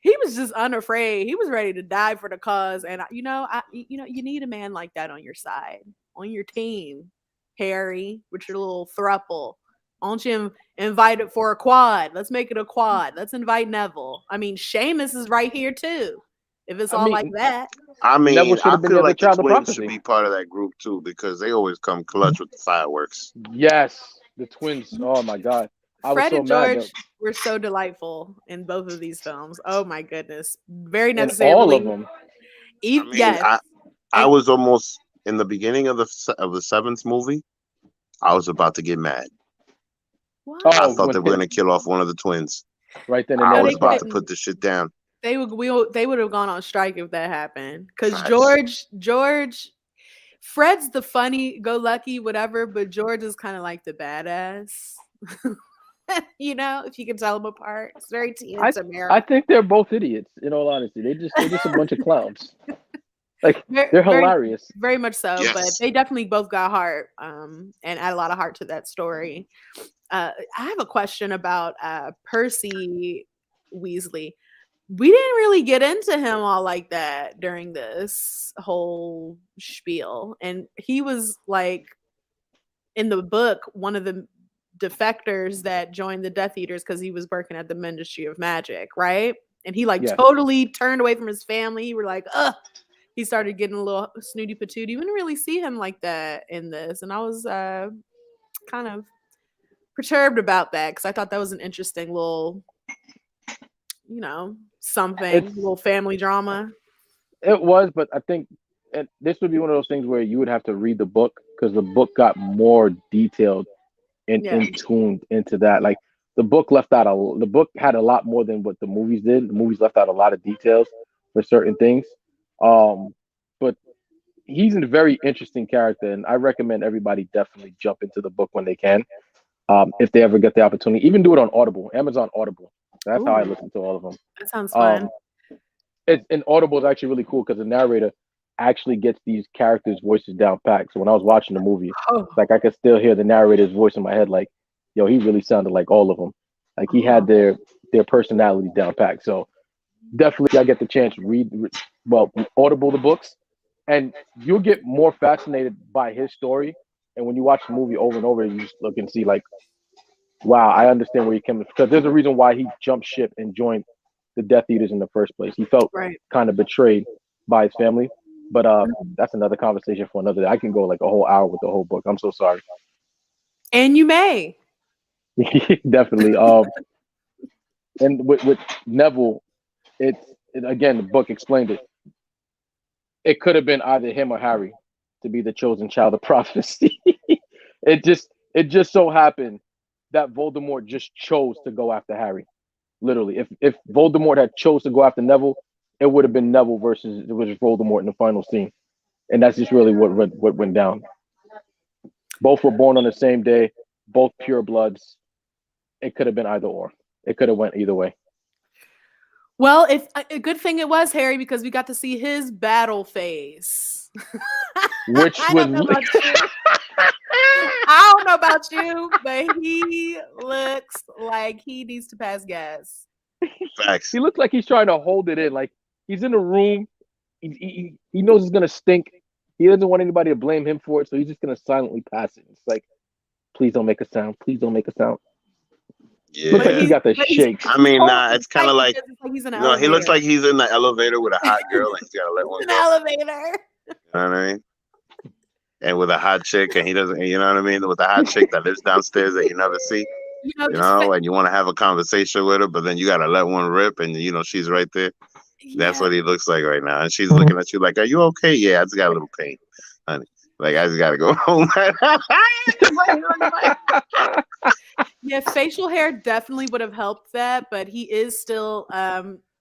He was just unafraid. He was ready to die for the cause. And you need a man like that on your side, on your team, Harry, with your little thruple. Why don't you invite it for a quad? Let's make it a quad. Let's invite Neville. I mean, Seamus is right here too. If it's I all like mean, that. I Neville mean, should I have been the feel other like the child of twins should prophecy. be part of that group too because they always come clutch with the fireworks. Yes, the twins. Oh my god, I was Fred so and mad George that were so delightful in both of these films. Oh my goodness. Very in all of necessarily. them. I mean, Yes. I And was almost in the beginning of the seventh movie. I was about to get mad. I Oh, why? thought when they were gonna kill off one of the twins. right then and I there No, they was they about to stopped. couldn't. put this shit down. They would have gone on strike if that happened. Because Facts. Fred's the funny, go lucky, whatever, but George is kind of like the badass. If you can tell them apart. It's very Tia and I I Tamara. think they're both idiots. In all honesty, they're just a bunch of clowns. Like Very, they're very, hilarious. very much so. But Yes. they definitely both got heart, and add a lot of heart to that story. I have a question about Percy Weasley. We didn't really get into him all like that during this whole spiel, and he was like in the book one of the defectors that joined the Death Eaters because he was working at the Ministry of Magic, right? And he like Yes. totally turned away from his family. He were like, ugh. He started getting a little snooty patooty. We didn't really see him like that in this, and I was kind of perturbed about that because I thought that was an interesting little, something, It's little family drama. it was, but I think this would be one of those things where you would have to read the book because the book got more detailed and Yeah. in tuned into that. Like The book had a lot more than what the movies did. The movies left out a lot of details for certain things. But he's a very interesting character, and I recommend everybody definitely jump into the book when they can, if they ever get the opportunity. Even do it on Audible, Amazon Audible. That's how I listen to all of them. That sounds fun. And Audible is actually really cool because the narrator actually gets these characters' voices down pat. So when I was watching the movie, like I could still hear the narrator's voice in my head. Like, yo, he really sounded like all of them. Like he had their personalities down pat. So definitely, I get the chance to Audible the books, and you'll get more fascinated by his story. And when you watch the movie over and over, you just look and see like, wow, I understand where he came from. Because there's a reason why he jumped ship and joined the Death Eaters in the first place. He felt kind of betrayed by his family. But that's another conversation for another day. I can go like a whole hour with the whole book. I'm so sorry. And you may. Definitely. And with Neville, again, the book explained it. It could have been either him or Harry to be the chosen child of prophecy. It just so happened that Voldemort just chose to go after Harry. Literally, if Voldemort had chose to go after Neville, it would have been Neville versus Voldemort in the final scene, and that's just really what went down. Both were born on the same day, both pure bloods. It could have been either or. It could have went either way. Well, if a good thing it was Harry, because we got to see his battle phase. Which I don't know about you, but he looks like he needs to pass gas. Facts. He looks like he's trying to hold it in. Like he's in a room. He knows it's gonna stink. He doesn't want anybody to blame him for it, so he's just gonna silently pass it. It's like, please don't make a sound. Please don't make a sound. Yeah. Looks like he got the shakes. I mean, it's kind of like, he looks like he's in the elevator with a hot girl and he's got to let one go. Elevator. You know what I mean? And with a hot chick, and he doesn't, you know what I mean? With a hot chick that lives downstairs that you never see, and you want to have a conversation with her, but then you got to let one rip, and she's right there. Yeah. That's what he looks like right now. And she's looking at you like, are you okay? Yeah, I just got a little pain, honey. Like, I just got to go home. Yeah, facial hair definitely would have helped that, but he is still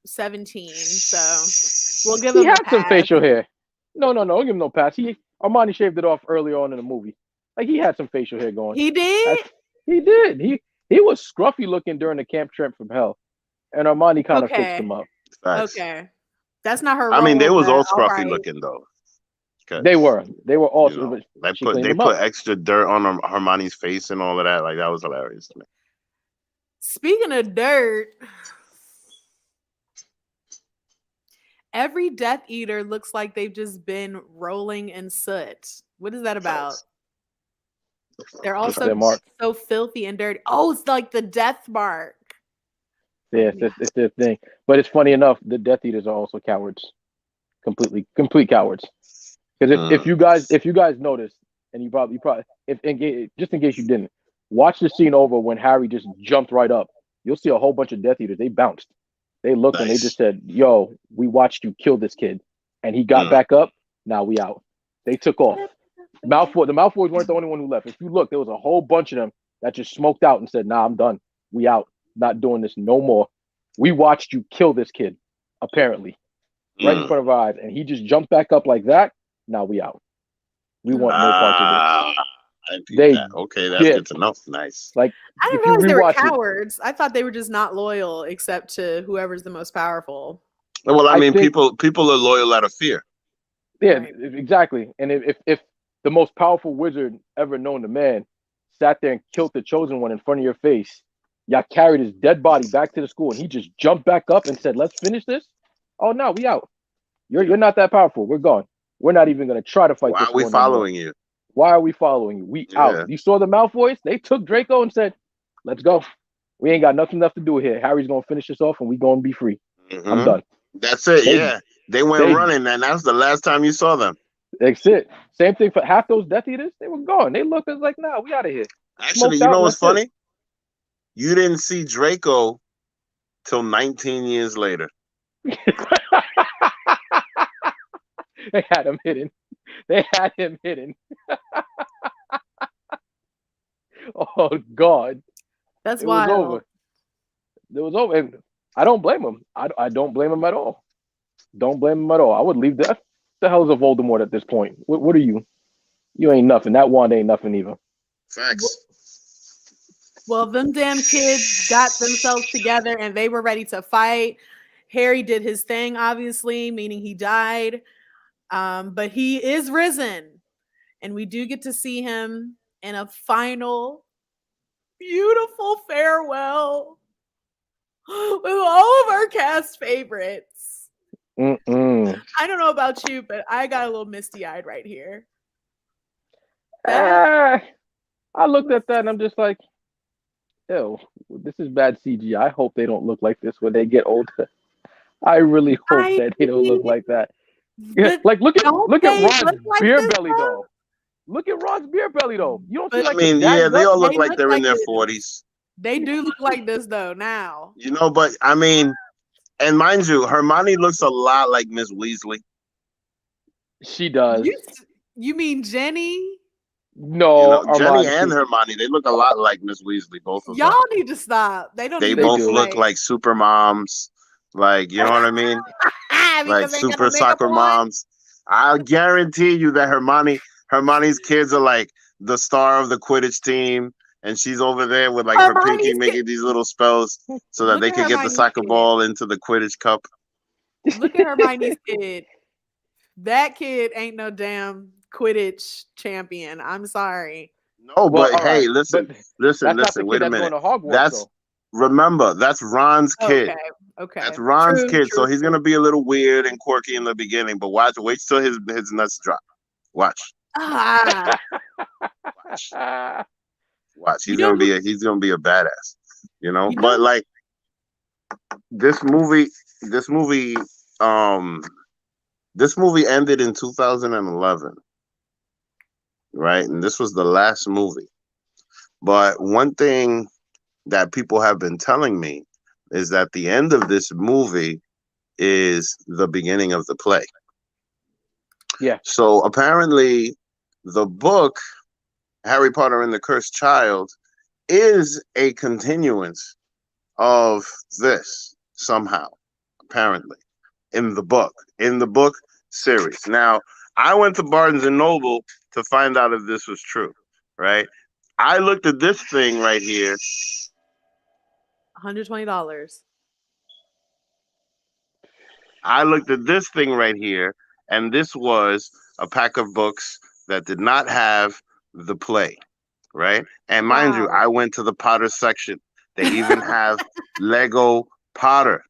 17, so we'll give him a pass. He had some facial hair. No, don't give him no pass. Armani shaved it off earlier on in the movie. Like, he had some facial hair going. He did? He did. He was scruffy looking during the Camp Trent from Hell, and Armani kind of fixed him up. Nice. Okay. That's not her role. I mean, they was all scruffy right. looking, though. They were all. They put extra dirt on Hermione's face and all of that. Like, that was hilarious to me. Speaking of dirt, every Death Eater looks like they've just been rolling in soot. What is that about? They're also so filthy and dirty. Oh, it's like the death mark. Yeah, it's their thing. But it's funny enough, the Death Eaters are also cowards. Complete cowards. Because if you guys noticed, and you probably just in case you didn't, watch the scene over when Harry just jumped right up. You'll see a whole bunch of Death Eaters. They bounced. They looked and they just said, "Yo, we watched you kill this kid," and he got back up. Now we out. They took off. The Malfoys weren't the only one who left. If you look, there was a whole bunch of them that just smoked out and said, "Nah, I'm done. We out. Not doing this no more. We watched you kill this kid, apparently, right in front of our eyes, and he just jumped back up like that. Now we out. We want no parts of this." Okay, that's good to know. Nice. Like, I didn't realize they were cowards. I thought they were just not loyal, except to whoever's the most powerful. Well, I mean, people are loyal out of fear. Yeah, right. Exactly. And if the most powerful wizard ever known to man sat there and killed the chosen one in front of your face, y'all carried his dead body back to the school, and he just jumped back up and said, "Let's finish this." Oh no, we out. You're not that powerful. We're gone. We're not even going to try to fight. Why are we following you? Why are we following you? We out. You saw the Malfoys? They took Draco and said, "Let's go. We ain't got nothing left to do here. Harry's going to finish this off, and we going to be free." I'm done. That's it. They went running, and that's the last time you saw them. That's it. Same thing for half those Death Eaters. They were gone. They looked like, "Nah, we out of here." Actually, you know what's funny? You didn't see Draco till 19 years later. They had him hidden. Oh God. That's It was wild. over. It was over. And I don't blame him. I don't blame him at all. Don't blame him at all. I would leave that. The hell is a Voldemort at this point? What are you? You ain't nothing. That wand ain't nothing either. Facts. Well, them damn kids got themselves together and they were ready to fight. Harry did his thing, obviously, meaning he died. But he is risen. And we do get to see him in a final beautiful farewell with all of our cast favorites. Mm-mm. I don't know about you, but I got a little misty-eyed right here. I looked at that and I'm just like, ew, this is bad CG. I hope they don't look like this when they get older. I really hope that they don't look like that. Yeah, like look at Ron's like beer belly though. Look at Ron's beer belly though. You don't see like his yeah, dad's they all look They like look they're like in their this. 40s. They do look like this though now. You know, but I mean, and mind you, Hermione looks a lot like Miss Weasley. She does. You mean Jenny? No, You know, Jenny Armand, and Hermione, they look a lot like Miss Weasley, both of them. Y'all need to stop. They don't. They even both do. look like super moms, like, you know what I mean? Like Because they got super no makeup soccer on. moms. I'll guarantee you that Hermione's kids are like the star of the Quidditch team, and she's over there with like her pinky making these little spells so that they can get the soccer ball into the Quidditch cup. Look at Hermione's kid. That kid ain't no damn Quidditch champion. I'm sorry. No, but Well, hey, right. listen. That's not the Wait kid a that's minute. going to Hogwarts, That's though. Remember, that's Ron's kid. Okay. That's Ron's kid. So he's true. gonna be a little weird and quirky in the beginning, but wait till his nuts drop. Watch. Watch. He's gonna be a badass. You know? But like this movie ended in 2011. Right? And this was the last movie. But one thing that people have been telling me is that the end of this movie is the beginning of the play. Yeah. So apparently the book, Harry Potter and the Cursed Child, is a continuance of this somehow, apparently, in the book series. Now, I went to Barnes and Noble to find out if this was true, right? I looked at this thing right here. $120. I looked at this thing right here, and this was a pack of books that did not have the play, right? And mind you, I went to the Potter section. They even have Lego Potter.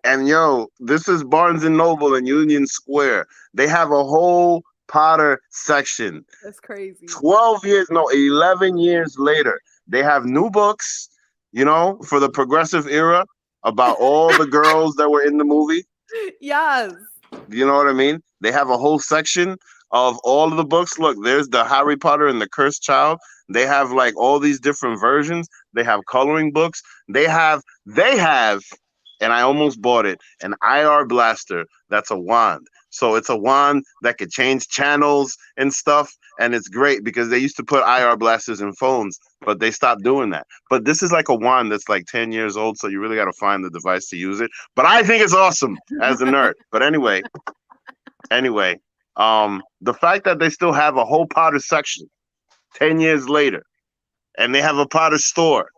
And yo, this is Barnes and Noble in Union Square. They have a whole Potter section. That's crazy. 11 years later, they have new books, you know, for the progressive era about all the girls that were in the movie. Yes. You know what I mean? They have a whole section of all of the books. Look, there's the Harry Potter and the Cursed Child. They have like all these different versions. They have coloring books. They have, and I almost bought it, an IR blaster that's a wand. So it's a wand that could change channels and stuff. And it's great because they used to put IR blasters in phones, but they stopped doing that. But this is like a wand that's like 10 years old. So you really got to find the device to use it. But I think it's awesome as a nerd. But anyway, the fact that they still have a whole Potter section 10 years later, and they have a Potter store,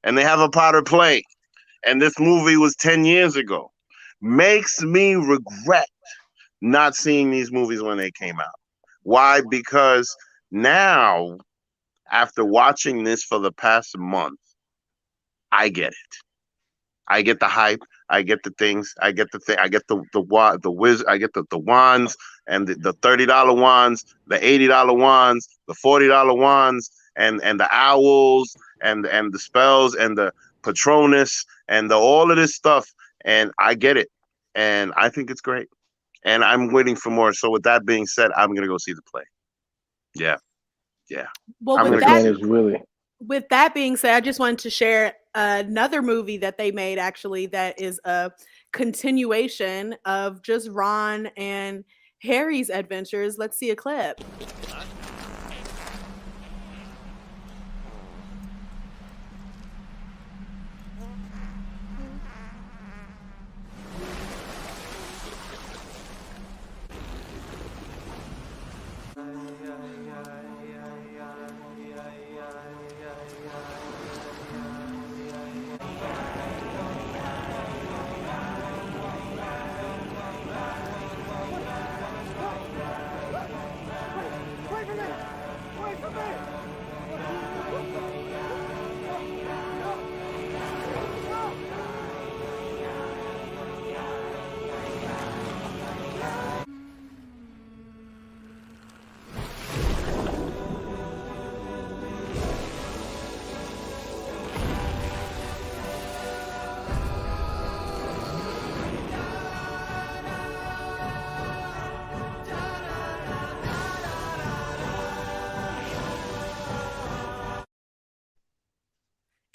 and they have a Potter play, and this movie was 10 years ago, makes me regret not seeing these movies when they came out. Why? Because now, after watching this for the past month, I get it. I get the hype. I get the things. I get the wands and the $30 wands, the $80 wands, the $40 wands, and the owls and the spells and the Patronus and all of this stuff. And I get it, and I think it's great. And I'm waiting for more. So with that being said, I'm gonna go see the play. Yeah. Well, with that being said, I just wanted to share another movie that they made actually that is a continuation of just Ron and Harry's adventures. Let's see a clip.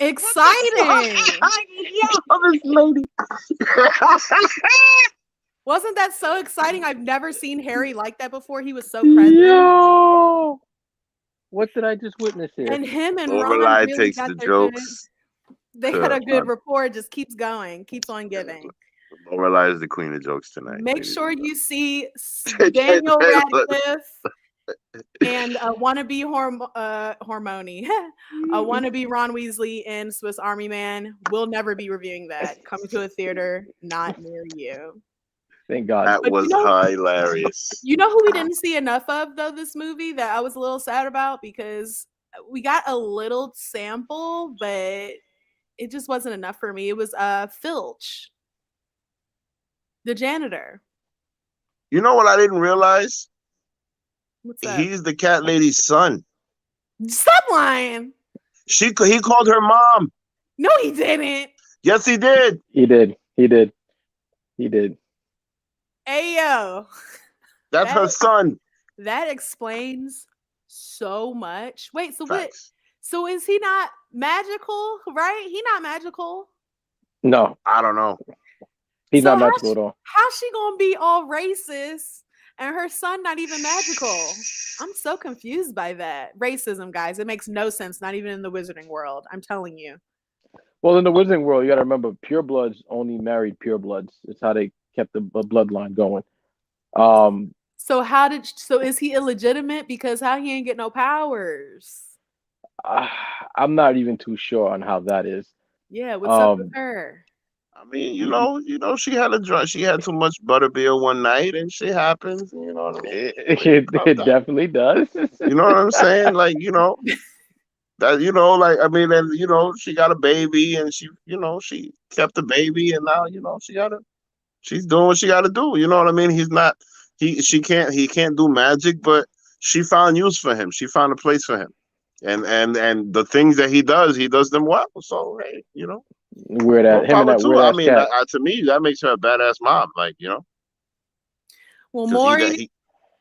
Exciting! This lady. Wasn't that so exciting? I've never seen Harry like that before. He was so present. Yo! What did I just witness here? And him and Ron Lorelai really takes got the their jokes. They got a good rapport. Just keeps going, keeps on giving. Lorelai is the queen of jokes tonight. Make sure you see Daniel Radcliffe and a wannabe Hormone, a wannabe Ron Weasley in Swiss Army Man. We'll never be reviewing that. Coming to a theater not near you. Thank God. That was hilarious. You know who we didn't see enough of, though, this movie that I was a little sad about, because we got a little sample, but it just wasn't enough for me. It was Filch, the janitor. You know what I didn't realize? What's that? He's the cat lady's son. Stop lying. He called her mom. No, he didn't. Yes, he did. He did. Ayo. That's her son. That explains so much. Wait, so Facts. what? So is he not magical, right? He not magical. No, I don't know. He's not magical at all. How's she gonna be all racist and her son not even magical? I'm so confused by that. Racism, guys. It makes no sense, not even in the wizarding world. I'm telling you. Well, in the wizarding world, you got to remember, purebloods only married purebloods. It's how they kept the bloodline going. So is he illegitimate? Because how he ain't get no powers? I'm not even too sure on how that is. Yeah, what's up with her? I mean, you know, she had too much butterbeer one night, and shit happens. You know what I mean? It definitely does. You know what I'm saying? Like, you know, that, you know, like, I mean, and you know, she got a baby, and she kept the baby, and now, you know, she's doing what she got to do. You know what I mean? He can't do magic, but she found use for him. She found a place for him, and the things that he does them well. So hey, you know. Weird at him and that weird ass cat. To me, that makes her a badass mom. Like, you know. Well,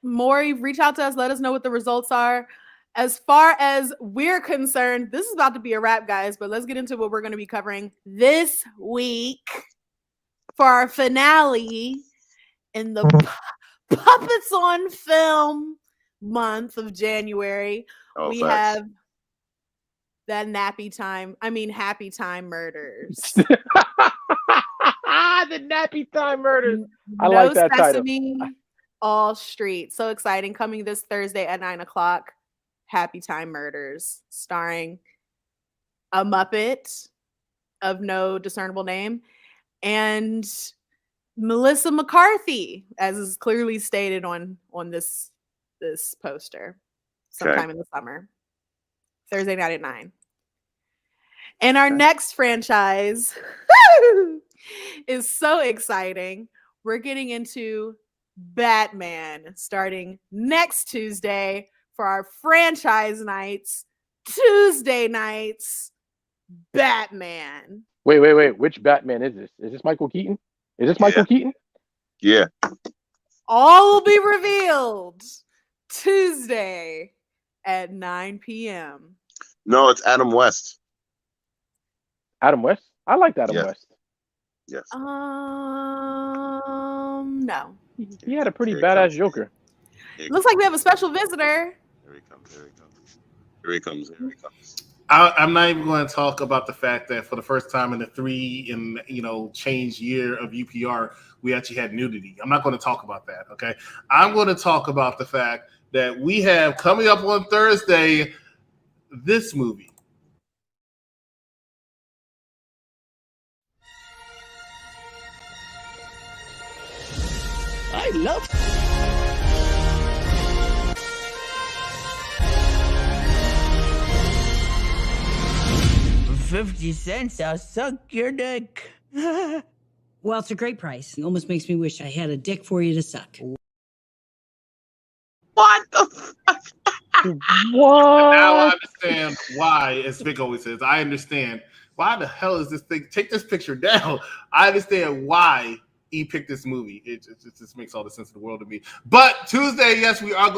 Maury, reach out to us. Let us know what the results are. As far as we're concerned, this is about to be a wrap, guys. But let's get into what we're going to be covering this week for our finale in the Puppets on Film month of January. We have that Happy Time Murders. The Nappy Time Murders. I like that Sesame, title. All Street. So exciting. Coming this Thursday at 9:00. Happy Time Murders, starring a Muppet of no discernible name and Melissa McCarthy, as is clearly stated on this poster, sometime in the summer. Thursday night at 9. And our next franchise is so exciting. We're getting into Batman starting next Tuesday for our franchise nights. Tuesday nights, Batman. Wait. Which Batman is this? Is this Michael Keaton? Keaton? Yeah. All will be revealed Tuesday at 9 p.m. No, it's Adam West. Adam West? I liked Adam West. Yes. No. He had a pretty badass Joker. Looks like we have a special visitor. Here he comes. I'm not even going to talk about the fact that for the first time in the change year of UPR, we actually had nudity. I'm not going to talk about that. Okay. I'm going to talk about the fact that we have coming up on Thursday this movie. I love 50 cents, I'll suck your dick. Well, it's a great price. It almost makes me wish I had a dick for you to suck. What the fuck? What? Now I understand why, as Vic always says, I understand why the hell is this thing? Take this picture down. I understand why he picked this movie. It just makes all the sense in the world to me. But Tuesday, yes, we are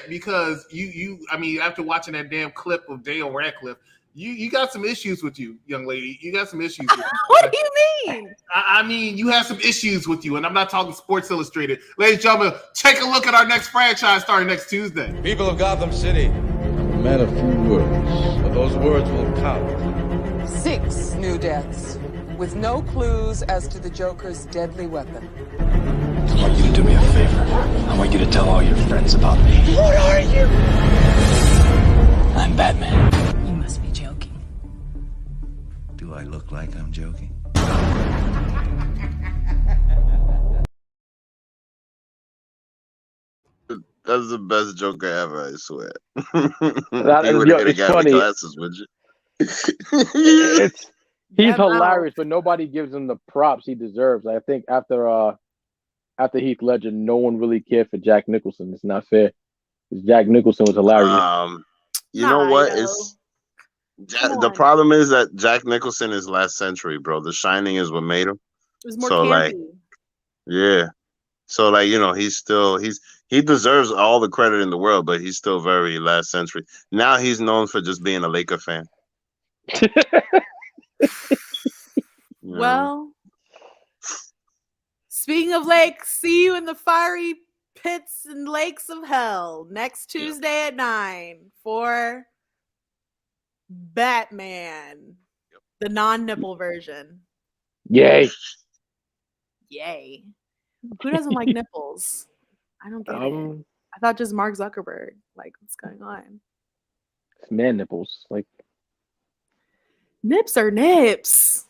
because I mean, after watching that damn clip of Daniel Radcliffe, you got some issues with you, young lady. You got some issues with you. What do you mean? I mean, you have some issues with you, and I'm not talking Sports Illustrated. Ladies and gentlemen, take a look at our next franchise starting next Tuesday. People of Gotham City, I'm a man of few words, but those words will count. 6 new deaths, with no clues as to the Joker's deadly weapon. I want you to do me a favor. I want you to tell all your friends about me. What are you? I'm Batman. You must be joking. Do I look like I'm joking? That's the best Joker ever, I swear. That, You would have it's got me funny. glasses, would you? He's Yeah, hilarious, but nobody gives him the props he deserves. I think after Heath Ledger, no one really cared for Jack Nicholson. It's not fair. 'Cause Jack Nicholson was hilarious. You know what? yo. It's Come the on. problem is that Jack Nicholson is last century, bro. The Shining is what made him. It was more So, campy. like, yeah. So, like, you know, he deserves all the credit in the world, but he's still very last century. Now he's known for just being a Laker fan. You know? Well, speaking of lakes, see you in the fiery pits and lakes of hell next Tuesday at 9 for Batman, the non-nipple version. Yay! Yay! Who doesn't like nipples? I don't get it. I thought just Mark Zuckerberg. Like, what's going on? It's man nipples. Like, Nips are nips.